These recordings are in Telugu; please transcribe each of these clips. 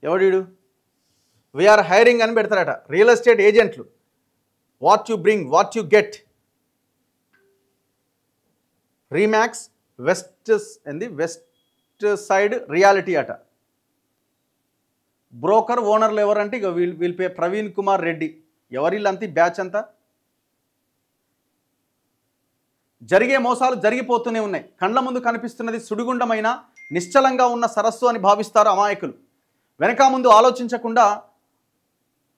ఎవడు వీఆర్ హైరింగ్ అని పెడతారట రియల్ ఎస్టేట్ ఏజెంట్లు. What you bring what you get. Remax west side realty అట. బ్రోకర్ ఓనర్లు ఎవరంటే ఇక వీళ్ళ పేరు ప్రవీణ్ కుమార్ రెడ్డి. ఎవరిల్లంతా బ్యాచ్ అంతా. జరిగే మోసాలు జరిగిపోతూనే ఉన్నాయి. కండ్ల ముందు కనిపిస్తున్నది సుడిగుండమైన నిశ్చలంగా ఉన్న సరస్సు అని భావిస్తారు అమాయకులు. వెనక ముందు ఆలోచించకుండా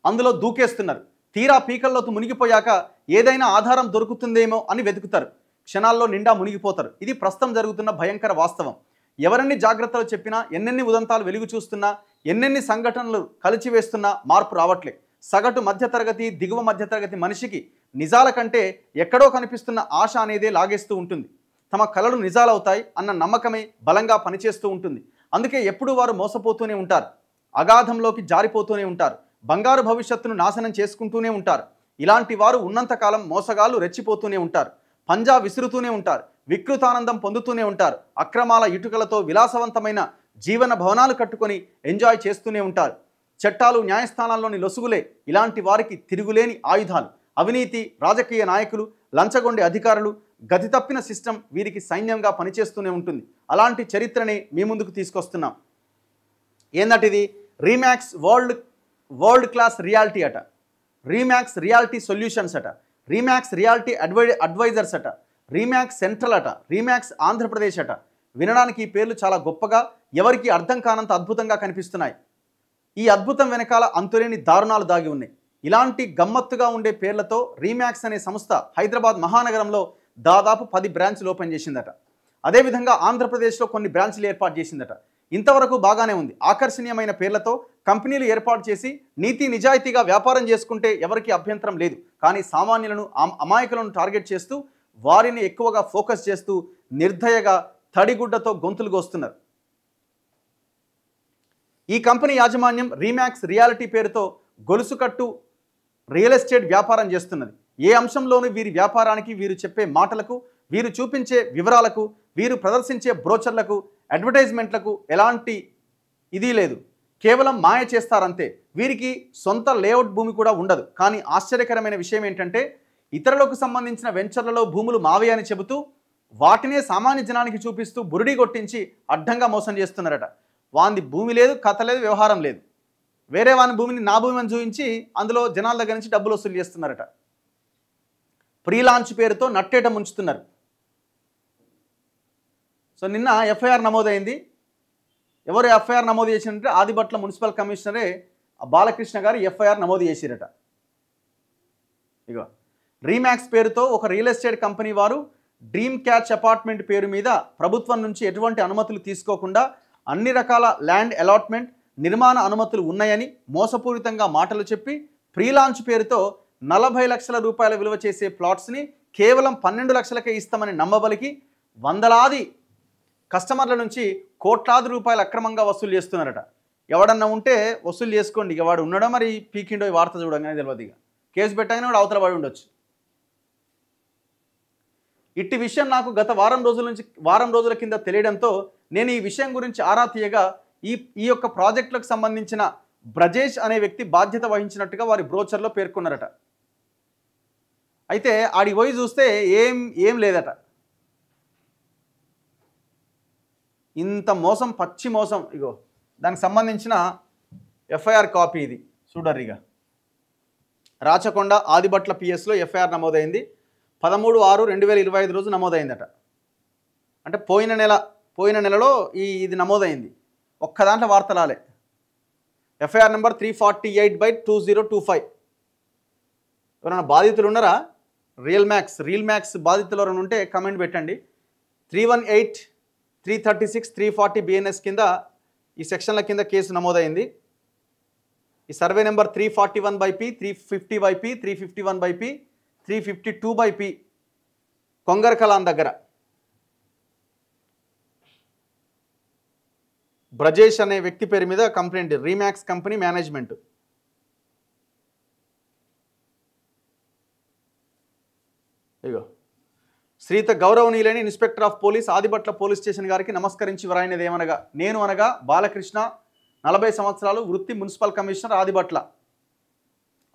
అందులో దూకేస్తున్నారు. తీరా పీకల్లోతు మునిగిపోయాక ఏదైనా ఆధారం దొరుకుతుందేమో అని వెతుకుతారు. క్షణాల్లో నిండా మునిగిపోతారు. ఇది ప్రస్తుతం జరుగుతున్న భయంకర వాస్తవం. ఎవరన్ని జాగ్రత్తలు చెప్పినా, ఎన్నెన్ని ఉదంతాలు వెలుగు చూస్తున్నా, ఎన్నెన్ని సంఘటనలు కలిచివేస్తున్నా మార్పు రావట్లే. సగటు మధ్యతరగతి దిగువ మధ్యతరగతి మనిషికి నిజాల కంటే ఎక్కడో కనిపిస్తున్న ఆశ అనేదే లాగేస్తూ ఉంటుంది. తమ కలలు నిజాలవుతాయి అన్న నమ్మకమే బలంగా పనిచేస్తూ ఉంటుంది. అందుకే ఎప్పుడూ వారు మోసపోతూనే ఉంటారు, అగాధంలోకి జారిపోతూనే ఉంటారు, బంగారు భవిష్యత్తును నాశనం చేసుకుంటూనే ఉంటారు. ఇలాంటి వారు ఉన్నంతకాలం మోసగాళ్ళు రెచ్చిపోతూనే ఉంటారు, పంజా విసురుతూనే ఉంటారు, వికృతానందం పొందుతూనే ఉంటారు, అక్రమాల ఇటుకలతో విలాసవంతమైన జీవన భవనాలు కట్టుకొని ఎంజాయ్ చేస్తూనే ఉంటారు. చట్టాలు న్యాయస్థానాల్లోని లొసుగులే ఇలాంటి వారికి తిరుగులేని ఆయుధాలు. అవినీతి, రాజకీయ నాయకులు, లంచగొండే అధికారులు, గతి తప్పిన సిస్టమ్ వీరికి సైన్యంగా పనిచేస్తూనే ఉంటుంది. అలాంటి చరిత్రనే మీ ముందుకు తీసుకొస్తున్నాం. ఏందటిది? రీమాక్స్ వరల్డ్ క్లాస్ రియాలిటీ అట, రీమాక్స్ రియాలిటీ సొల్యూషన్స్ అట, రీమాక్స్ రియాలిటీ అడ్వైజర్స్ అట, రీమాక్స్ సెంట్రల్ అట, రీమాక్స్ ఆంధ్రప్రదేశ్ అట. వినడానికి ఈ పేర్లు చాలా గొప్పగా, ఎవరికి అర్థం కానంత అద్భుతంగా కనిపిస్తున్నాయి. ఈ అద్భుతం వెనకాల అంతులేని దారుణాలు దాగి ఉన్నాయి. ఇలాంటి గమ్మత్తుగా ఉండే పేర్లతో రీమాక్స్ అనే సంస్థ హైదరాబాద్ మహానగరంలో దాదాపు 10 బ్రాంచ్లు ఓపెన్ చేసిందట. అదేవిధంగా ఆంధ్రప్రదేశ్లో కొన్ని బ్రాంచ్లు ఏర్పాటు చేసిందట. ఇంతవరకు బాగానే ఉంది. ఆకర్షణీయమైన పేర్లతో కంపెనీలు ఏర్పాటు చేసి నీతి నిజాయితీగా వ్యాపారం చేసుకుంటే ఎవరికి అభ్యంతరం లేదు. కానీ సామాన్యులను, అమాయకులను టార్గెట్ చేస్తూ వారిని ఎక్కువగా ఫోకస్ చేస్తూ నిర్దయగా తడిగుడ్డతో గొంతులు కోస్తున్నారు. ఈ కంపెనీ యాజమాన్యం రీమాక్స్ రియాలిటీ పేరుతో గొలుసుకట్టు రియల్ ఎస్టేట్ వ్యాపారం చేస్తున్నది. ఏ అంశంలోనూ వీరి వ్యాపారానికి, వీరు చెప్పే మాటలకు, వీరు చూపించే వివరాలకు, వీరు ప్రదర్శించే బ్రోచర్లకు, అడ్వర్టైజ్మెంట్లకు ఎలాంటి ఇది లేదు. కేవలం మాయ చేస్తారంతే. వీరికి సొంత లేఅవుట్ భూమి కూడా ఉండదు. కానీ ఆశ్చర్యకరమైన విషయం ఏంటంటే ఇతరులకు సంబంధించిన వెంచర్లలో భూములు మావే అని చెబుతూ వాటినే సామాన్య జనానికి చూపిస్తూ బురిడి కొట్టించి అడ్డంగా మోసం చేస్తున్నారట. వాంది భూమి లేదు, కథ లేదు, వ్యవహారం లేదు. వేరే వాని భూమిని నా భూమి అని చూపించి అందులో జనాల దగ్గర నుంచి డబ్బులు వసూలు చేస్తున్నారట. ప్రీ లాంచ్ పేరుతో నట్టేట ముంచుతున్నారు. సో నిన్న ఎఫ్ఐఆర్ నమోదైంది. ఎవరు ఎఫ్ఐఆర్ నమోదు చేసినంటే ఆదిబట్ల మున్సిపల్ కమిషనరే బాలకృష్ణ గారు ఎఫ్ఐఆర్ నమోదు చేసిరట. ఇగో రీమాక్స్ పేరుతో ఒక రియల్ ఎస్టేట్ కంపెనీ వారు డ్రీమ్ క్యాచ్ అపార్ట్మెంట్ పేరు మీద ప్రభుత్వం నుంచి ఎటువంటి అనుమతులు తీసుకోకుండా అన్ని రకాల ల్యాండ్ అలాట్మెంట్, నిర్మాణ అనుమతులు ఉన్నాయని మోసపూరితంగా మాటలు చెప్పి ప్రీ లాంచ్ పేరుతో 40 లక్షల రూపాయల విలువ చేసే ప్లాట్స్ని కేవలం 12 లక్షలకే ఇస్తామని నమ్మబలికి వందలాది కస్టమర్ల నుంచి కోట్లాది రూపాయలు అక్రమంగా వసూలు చేస్తున్నారట. ఎవడన్నా ఉంటే వసూలు చేసుకోండి. ఇక వాడు ఉన్నాడో మరి పీకిండో ఈ వార్త చూడంగానే తెలియదు. ఇక కేసు పెట్టగానే వాడు అవతల పడి ఉండొచ్చు. ఇట్టి విషయం నాకు గత వారం రోజుల కింద తెలియడంతో నేను ఈ విషయం గురించి ఆరా తీయగా ఈ యొక్క ప్రాజెక్టులకు సంబంధించిన బ్రజేష్ అనే వ్యక్తి బాధ్యత వహించినట్టుగా వారి బ్రోచర్లో పేర్కొన్నారట. అయితే ఆడికి పోయి చూస్తే ఏం లేదట. ఇంత మోసం, పచ్చి మోసం. ఇగో దానికి సంబంధించిన ఎఫ్ఐఆర్ కాపీ ఇది చూడర్రిగా. రాచకొండ ఆదిబట్ల పిఎస్లో ఎఫ్ఐఆర్ నమోదైంది. 13/6/2025 రోజు నమోదైందట. అంటే పోయిన నెలలో ఇది నమోదైంది. ఒక్క దాంట్లో వార్తలాలే. FIR number 348/2025. ఎవరైనా బాధితులు ఉన్నారా? రియల్ మ్యాక్స్ బాధితులు ఎవరైనా ఉంటే కమెంట్ పెట్టండి. 318, 336, 340 BNS కింద ఈ సెక్షన్ల కింద కేసు నమోదైంది. ఈ survey number 341/P, 350/P, 351/P, 352/P కొంగర్కలాన్ దగ్గర బ్రజేష్ అనే వ్యక్తి పేరు మీద కంప్లైంట్. Remax company management. ఇగో శ్రీత గౌరవనీయులైన inspector of police Adibatla police station గారికి నమస్కరించి వ్రాయినది ఏమనగా, నేను అనగా బాలకృష్ణ 40 సంవత్సరాలు, వృత్తి మున్సిపల్ కమిషనర్ ఆదిబట్ల.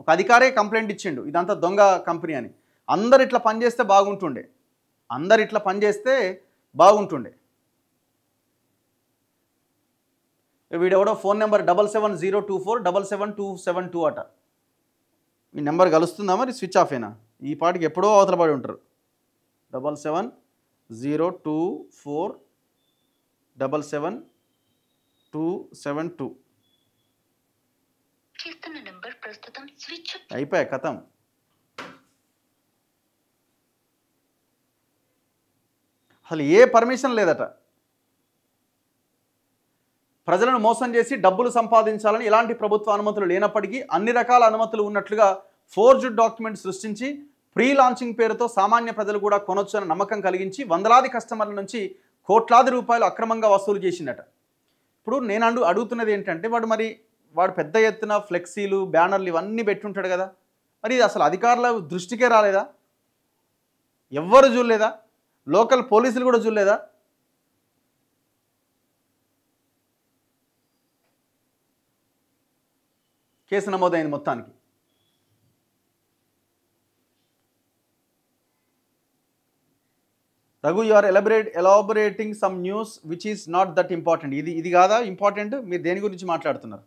ఒక అధికారే కంప్లైంట్ ఇచ్చిండు ఇదంతా దొంగ కంపెనీ అని. అందరు ఇట్లా పనిచేస్తే బాగుంటుండే, అందరు ఇట్లా పనిచేస్తే బాగుంటుండే. వీడెవడో ఫోన్ నెంబర్ 7702477272 అట. ఈ నెంబర్ కలుస్తుందా మరి? స్విచ్ ఆఫ్ అయినా ఈ పాటికి ఎప్పుడో అవతల పడి ఉంటారు. 7702477272 అయిపోయా కథం. అసలు ఏ పర్మిషన్ లేదట. ప్రజలను మోసం చేసి డబ్బులు సంపాదించాలని ఇలాంటి ప్రభుత్వ అనుమతులు లేనప్పటికీ అన్ని రకాల అనుమతులు ఉన్నట్లుగా ఫోర్జ్డ్ డాక్యుమెంట్ సృష్టించి ప్రీ లాంచింగ్ పేరుతో సామాన్య ప్రజలు కూడా కొనొచ్చు అన్న నమ్మకం కలిగించి వందలాది కస్టమర్ల నుంచి కోట్లాది రూపాయలు అక్రమంగా వసూలు చేసిందట. ఇప్పుడు నేను అడుగుతున్నది ఏంటంటే, వాడు పెద్ద ఎత్తున ఫ్లెక్సీలు, బ్యానర్లు ఇవన్నీ పెట్టుంటాడు కదా, మరి ఇది అసలు అధికారుల దృష్టికే రాలేదా? ఎవ్వరు చూడలేదా? లోకల్ పోలీసులు కూడా చూడలేదా? కేసు నమోదైంది మొత్తానికి. Raghu, you are elaborating some news which is not that important. ఇది కాదా ఇంపార్టెంట్? మీరు దేని గురించి మాట్లాడుతున్నారు?